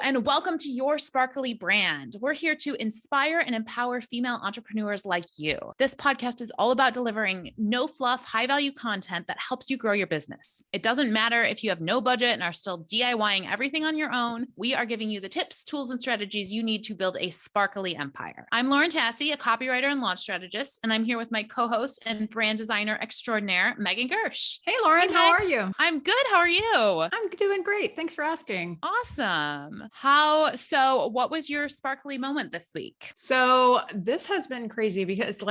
and welcome to Your Sparkly Brand. We're here to inspire and empower female entrepreneurs like you. This podcast is all about delivering no fluff, high value content that helps you grow your business. It doesn't matter if you have no budget and are still DIYing everything on your own. We are giving you the tips, tools, and strategies you need to build a sparkly empire. I'm Lauren Tassi, a copywriter and launch strategist, and I'm here with my co-host and brand designer extraordinaire, Megan Gersh. Hey, Lauren, how are you? I'm good. How are you? I'm doing great. Thanks for asking. Awesome. So what was your sparkly moment this week? So this has been crazy because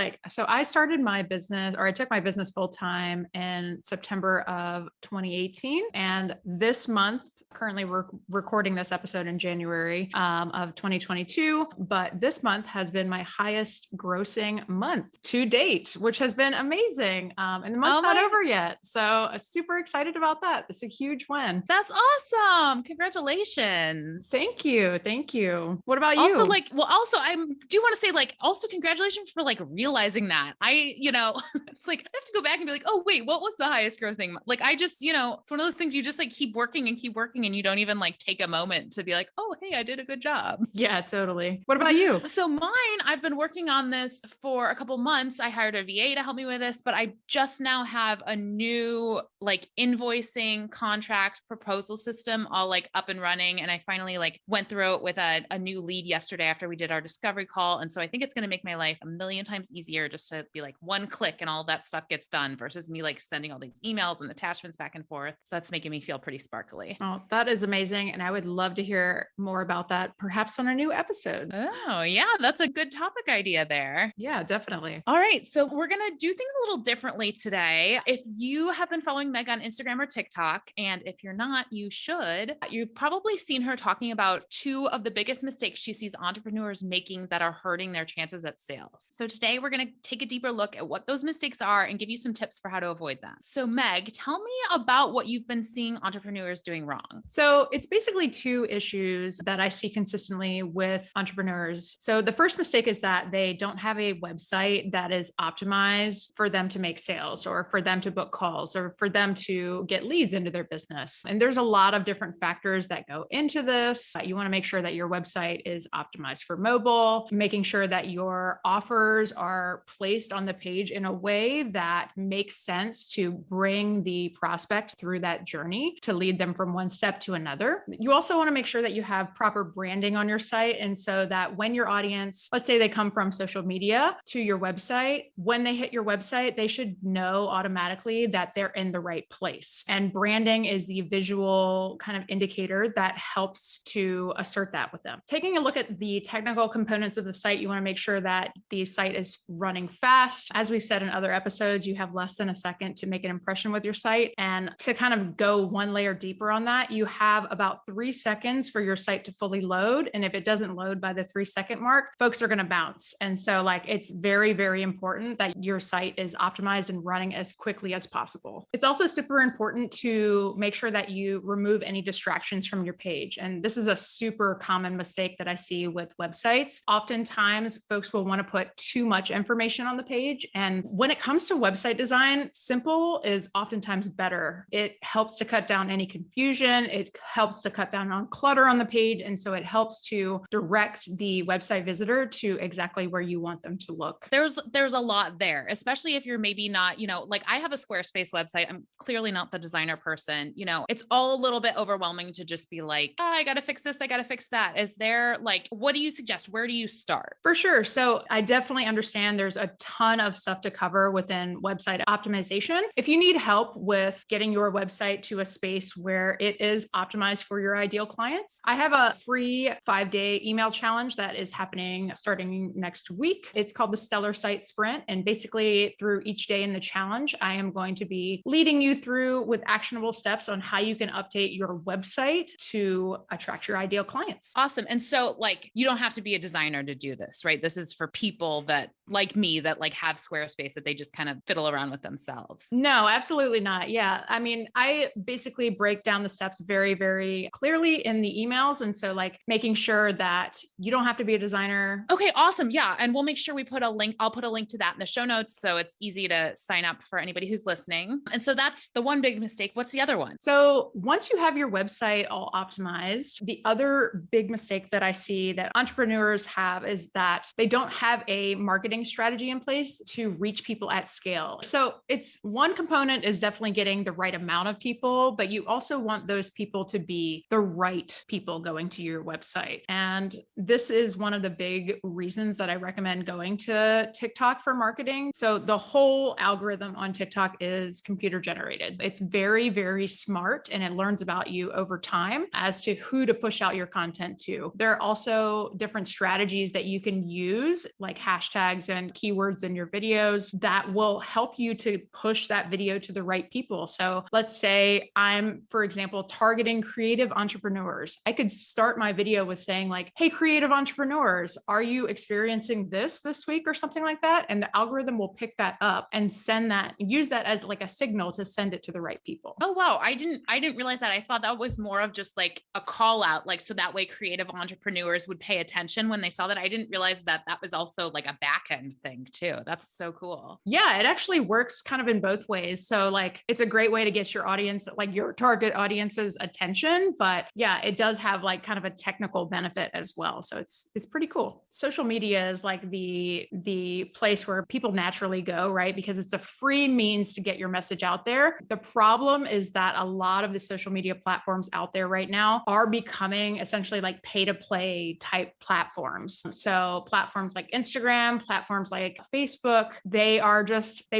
I started my business, or I took my business full time in September of 2018. And this month, currently we're recording this episode in January of 2022, but this month has been my highest grossing month to date, which has been amazing. And the month's not over yet. So I'm super excited about that. It's a huge win. That's awesome. Congratulations. Thank you. Thank you. What about you? Also, I do want to say, also congratulations for realizing that. It's like, I have to go back and be like, oh, wait, what was the highest growth thing? It's one of those things you just keep working and you don't even take a moment to be like, oh, hey, I did a good job. Yeah, totally. What about you? So mine, I've been working on this for a couple months. I hired a VA to help me with this, but I just now have a new invoicing contract proposal system all up and running. And I finally went through it with a new lead yesterday after we did our discovery call. And so I think it's going to make my life a million times easier just to be one click and all that stuff gets done versus me sending all these emails and attachments back and forth. So that's making me feel pretty sparkly. Oh, that is amazing. And I would love to hear more about that, perhaps on a new episode. Oh yeah, that's a good topic idea there. Yeah, definitely. All right. So we're going to do things a little differently today. If you have been following Meg on Instagram or TikTok, and if you're not, you should, you've probably seen her talking about two of the biggest mistakes she sees entrepreneurs making that are hurting their chances at sales. So today we're going to take a deeper look at what those mistakes are and give you some tips for how to avoid them. So Meg, tell me about what you've been seeing entrepreneurs doing wrong. So it's basically two issues that I see consistently with entrepreneurs. So the first mistake is that they don't have a website that is optimized for them to make sales or for them to book calls or for them to get leads into their business. And there's a lot of different factors that go into this. You want to make sure that your website is optimized for mobile, making sure that your offers are placed on the page in a way that makes sense to bring the prospect through that journey to lead them from one step to another. You also want to make sure that you have proper branding on your site. And so that when your audience, let's say they come from social media to your website, when they hit your website, they should know automatically that they're in the right place. And branding is the visual kind of indicator that helps to assert that with them. Taking a look at the technical components of the site, you want to make sure that the site is running fast. As we've said in other episodes, you have less than a second to make an impression with your site. And to kind of go one layer deeper on that, you have about 3 seconds for your site to fully load. And if it doesn't load by the 3-second mark, folks are going to bounce. And so it's very, very important that your site is optimized and running as quickly as possible. It's also super important to make sure that you remove any distractions from your page. And this is a super common mistake that I see with websites. Oftentimes, folks will want to put too much information on the page. And when it comes to website design, simple is oftentimes better. It helps to cut down any confusion. It helps to cut down on clutter on the page. And so it helps to direct the website visitor to exactly where you want them to look. There's a lot there, especially if you're maybe not, I have a Squarespace website. I'm clearly not the designer person. It's all a little bit overwhelming to just be like, oh, I got to fix this. I got to fix that. Is there what do you suggest? Where do you start? For sure. So I definitely understand there's a ton of stuff to cover within website optimization. If you need help with getting your website to a space where it is optimized for your ideal clients, I have a free 5-day email challenge that is happening starting next week. It's called the Stellar Site Sprint. And basically through each day in the challenge, I am going to be leading you through with actionable steps on how you can update your website to attract your ideal clients. Awesome. And so you don't have to be a designer to do this, right? This is for people that like me that have Squarespace that they just kind of fiddle around with themselves. No, absolutely not. Yeah. I mean, I basically break down the steps very, very clearly in the emails. And so making sure that you don't have to be a designer. Okay, awesome. Yeah. And we'll make sure we put a link. I'll put a link to that in the show notes. So it's easy to sign up for anybody who's listening. And so that's the one big mistake. What's the other one? So once you have your website all optimized, the other big mistake that I see that entrepreneurs have is that they don't have a marketing strategy in place to reach people at scale. So it's one component is definitely getting the right amount of people, but you also want those people to be the right people going to your website. And this is one of the big reasons that I recommend going to TikTok for marketing. So the whole algorithm on TikTok is computer generated. It's very, very smart, and it learns about you over time as to who to push out your content to. There are also different strategies that you can use, like hashtags and keywords in your videos, that will help you to push that video to the right people. So let's say I'm, for example, targeting creative entrepreneurs. I could start my video with saying like, hey, creative entrepreneurs, are you experiencing this week or something like that? And the algorithm will pick that up and send that, use that as like a signal to send it to the right people. Oh, wow. I didn't realize that. I thought that was more of just like a call out, like, so that way creative entrepreneurs would pay attention when they saw that. I didn't realize that that was also like a back end thing too. That's so cool. Yeah, it actually works kind of in both ways. So like, it's a great way to get your audience, like your target audience's attention, but yeah, it does have like kind of a technical benefit as well. So it's pretty cool. Social media is like the place where people naturally go, right? Because it's a free means to get your message out there. The problem is that a lot of the social media platforms out there right now are becoming essentially like pay to play type platforms. So platforms like Instagram, platforms like Facebook, they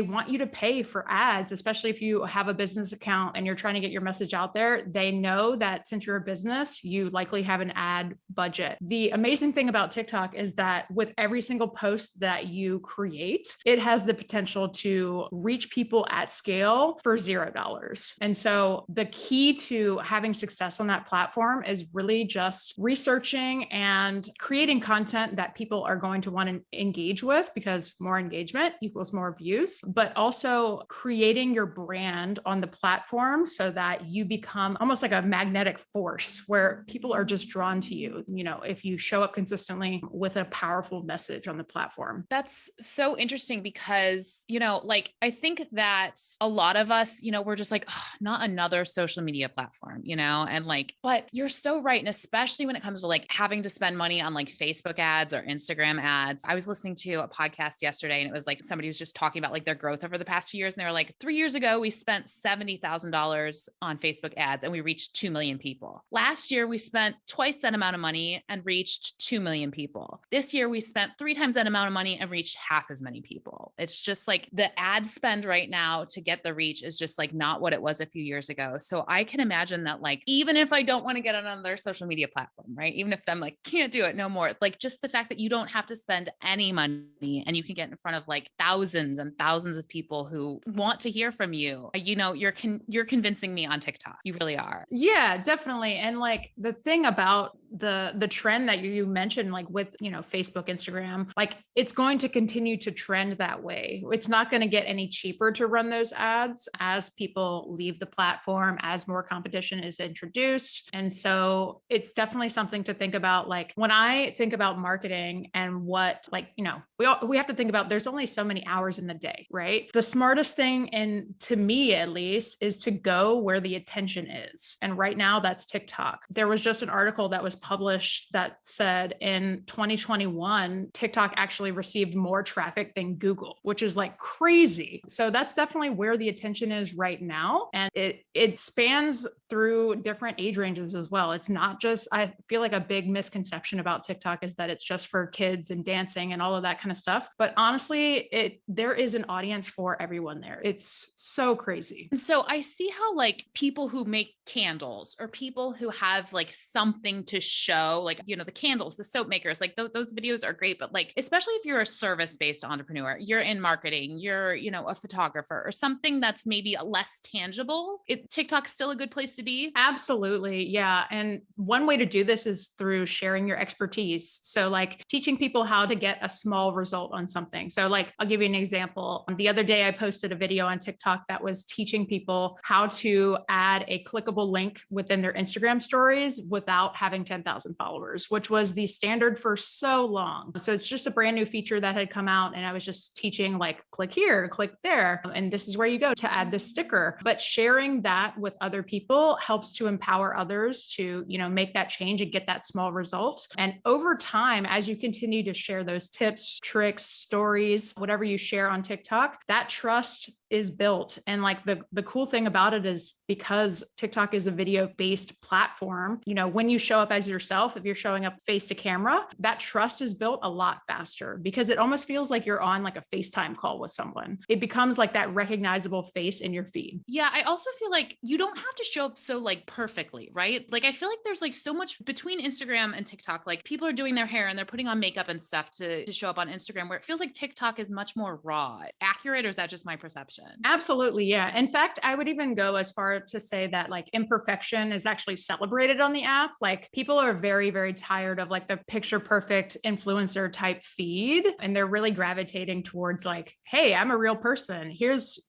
want you to pay for ads, especially if you have a business account and you're trying to get your message out there. They know that since you're a business, you likely have an ad budget. The amazing thing about TikTok is that with every single post that you create, it has the potential to reach people at scale for $0. And so the key to having success on that platform is really just researching and creating content that people are going to want to engage with, because more engagement equals more views, but also creating your brand on the platform so that you become almost like a magnetic force where people are just drawn to you, if you show up consistently with a powerful message on the platform. That's so interesting because, like, I think that a lot of us, we're just like, oh, not another social media platform, and like, but you're so right. And especially when it comes to like having to spend money on like Facebook ads or Instagram ads. I was listening to a podcast yesterday and it was like somebody was just talking about like their growth over the past few years. And they were like, 3 years ago, we spent $70,000 on Facebook ads and we reached 2 million people. Last year, we spent twice that amount of money and reached 2 million people. This year, we spent 3 times that amount of money and reached half as many people. It's just like the ad spend right now to get the reach is just like not what it was a few years ago. So I can imagine that like, even if I don't want to get on another social media platform, right? Even if I'm like, can't do it no more, like just the fact that you don't have to spend any money and you can get in front of like thousands and thousands of people who want to hear from you. You're convincing me on TikTok. You really are. Yeah, definitely. And like the thing about the trend that you mentioned, like with, Facebook, Instagram, like it's going to continue to trend that way. It's not going to get any cheaper to run those ads as people leave the platform, as more competition is introduced. And so it's definitely something to think about. Like when I think about marketing and what, like, we have to think about there's only so many hours in the day, right? The smartest thing, and to me at least, is to go where the attention is. And right now that's TikTok. There was just an article that was published that said in 2021, TikTok actually received more traffic than Google, which is like crazy. So that's definitely where the attention is right now. And it spans through different age ranges as well. It's not just, I feel like a big misconception about TikTok is that it's just for kids and dancing and all of that kind of stuff. But honestly, there is an audience for everyone there. It's so crazy. And so I see how like people who make candles or people who have like something to show, like, the candles, the soap makers, like those videos are great. But like, especially if you're a service-based entrepreneur, you're in marketing, you're, a photographer or something that's maybe less tangible. TikTok's still a good place to be. Absolutely. Yeah. And one way to do this is through sharing your expertise. So like teaching people how to get a small result on something. So like, I'll give you an example. The other day I posted a video on TikTok that was teaching people how to add a clickable link within their Instagram stories without having 10,000 followers, which was the standard for so long. So it's just a brand new feature that had come out. And I was just teaching like, click here, click there. And this is where you go to add this sticker. But sharing that with other people helps to empower others to to, make that change and get that small result. And over time, as you continue to share those tips, tricks, stories, whatever you share on TikTok, that trust is built. And like the cool thing about it is because TikTok is a video based platform, when you show up as yourself, if you're showing up face to camera, that trust is built a lot faster because it almost feels like you're on like a FaceTime call with someone. It becomes like that recognizable face in your feed. Yeah. I also feel like you don't have to show up so like perfectly, right? Like I feel like there's like so much between Instagram and TikTok. Like people are doing their hair and they're putting on makeup and stuff to show up on Instagram, where it feels like TikTok is much more raw. Accurate, or is that just my perception? Absolutely. Yeah. In fact, I would even go as far to say that like imperfection is actually celebrated on the app. Like people are very, very tired of like the picture perfect influencer type feed. And they're really gravitating towards like, hey, I'm a real person. Here's,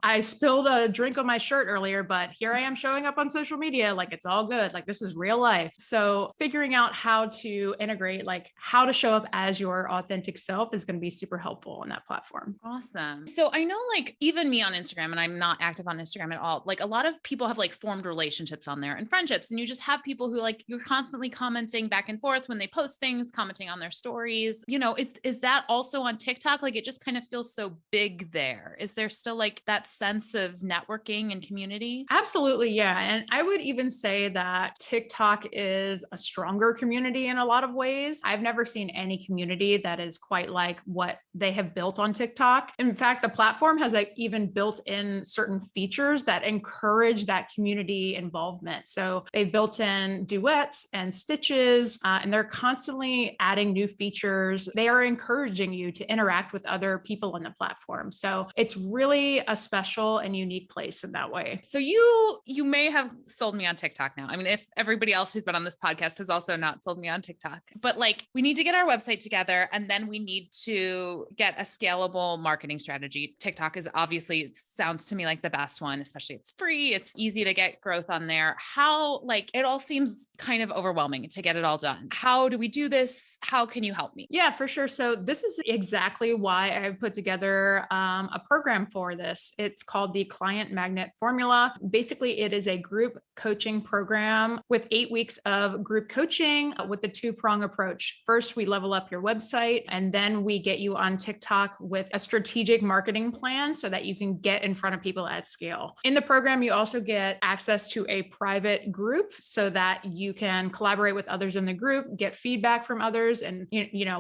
I spilled a drink on my shirt earlier, but here I am showing up on social media. Like it's all good. Like this is real life. So figuring out how to integrate, like how to show up as your authentic self is going to be super helpful on that platform. Awesome. So I know like even me on Instagram, and I'm not active on Instagram at all. Like a lot of people have like formed relationships on there and friendships, and you just have people who like you're constantly commenting back and forth when they post things, commenting on their stories. Is that also on TikTok? Like it just kind of feels so big there. Is there still like that sense of networking and community? Absolutely. Yeah. And I would even say that TikTok is a stronger community in a lot of ways. I've never seen any community that is quite like what they have built on TikTok. In fact, the platform has like even built in certain features that encourage that community involvement. So they've built in duets and stitches, and they're constantly adding new features. They are encouraging you to interact with other people on the platform. So it's really a special and unique place in that way. So you may have sold me on TikTok now. I mean, if everybody else who's been on this podcast has also not sold me on TikTok, but like we need to get our website together, and then we need to get a scalable marketing strategy. TikTok is obviously, it sounds to me like the best one, especially it's free. It's easy to get growth on there. How, like, it all seems kind of overwhelming to get it all done. How do we do this? How can you help me? Yeah, for sure. So this is exactly why I've put together a program for this. It's called the Client Magnet Formula. Basically, it is a group coaching program with 8 weeks of group coaching with the two-prong approach. First, we level up your website, and then we get you on TikTok with a strategic marketing plan so that you can get in front of people at scale. In the program, you also get access to a private group so that you can collaborate with others in the group, get feedback from others. And,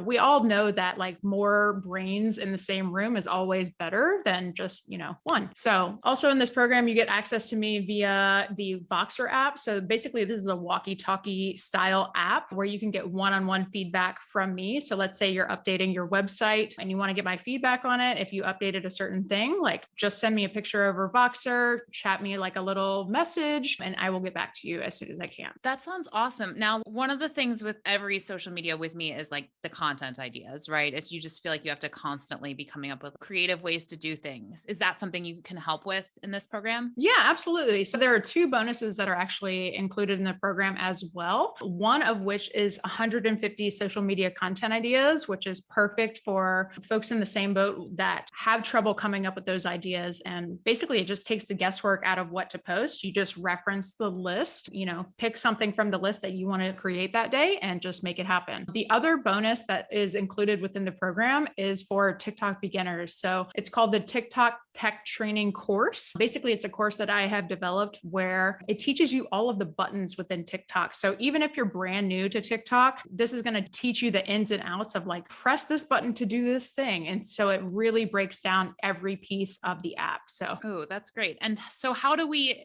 we all know that like more brains in the same room is always better than just, one. So also in this program, you get access to me via the Voxer app. So basically this is a walkie-talkie style app where you can get one-on-one feedback from me. So let's say you're updating your website and you want to get my feedback on it. If you updated a certain thing, like just send me a picture over Voxer, chat me like a little message, and I will get back to you as soon as I can. That sounds awesome. Now, one of the things with every social media with me is like the content ideas, right? It's you just feel like you have to constantly be coming up with creative ways to do things. Is that something you can help with in this program? Yeah, absolutely. So there are 2 bonuses that are actually included in the program as well. One of which is 150 social media content ideas, which is perfect for folks in the same boat that have trouble coming up with those ideas. And basically it just takes the guesswork out of what to post. You just reference the list, pick something from the list that you want to create that day and just make it happen. The other bonus that is included within the program is for TikTok beginners. So it's called the TikTok Tech Training Course. Basically, it's a course that I have developed where it teaches you all of the buttons within TikTok. So even if you're brand new to TikTok, this is going to teach you the ins and outs of like, press this button to do this thing. And so it really breaks down every piece of the app. So, oh, that's great. And so how do we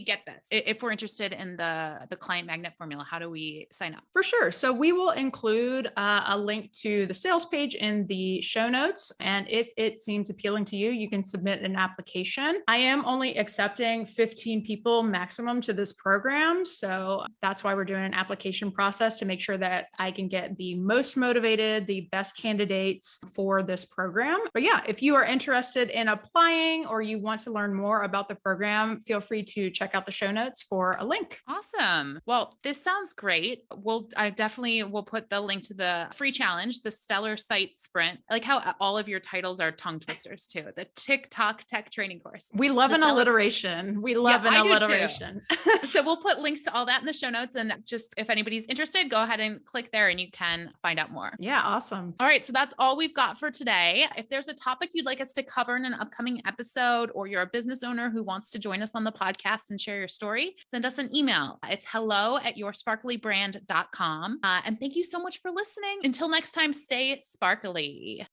get this? If we're interested in the client magnet formula, how do we sign up? For sure. So we will include a link to the sales page in the show notes. And if it seems appealing to you, you can submit an application. I am only accepting 15 people maximum to this program. So that's why we're doing an application process to make sure that I can get the most motivated, the best candidates for this program. But yeah, if you are interested in in applying or you want to learn more about the program, feel free to check out the show notes for a link. Awesome. Well, this sounds great. I definitely will put the link to the free challenge, the Stellar Site Sprint. I like how all of your titles are tongue twisters too. The TikTok tech training course. We love The an alliteration. We love an I do too. alliteration. So we'll put links to all that in the show notes. And just if anybody's interested, go ahead and click there and you can find out more. Yeah, awesome. All right. So that's all we've got for today. If there's a topic you'd like us to cover in an upcoming episode, or you're a business owner who wants to join us on the podcast and share your story, send us an email. It's hello@yoursparklybrand.com. And thank you so much for listening. Until next time, stay sparkly.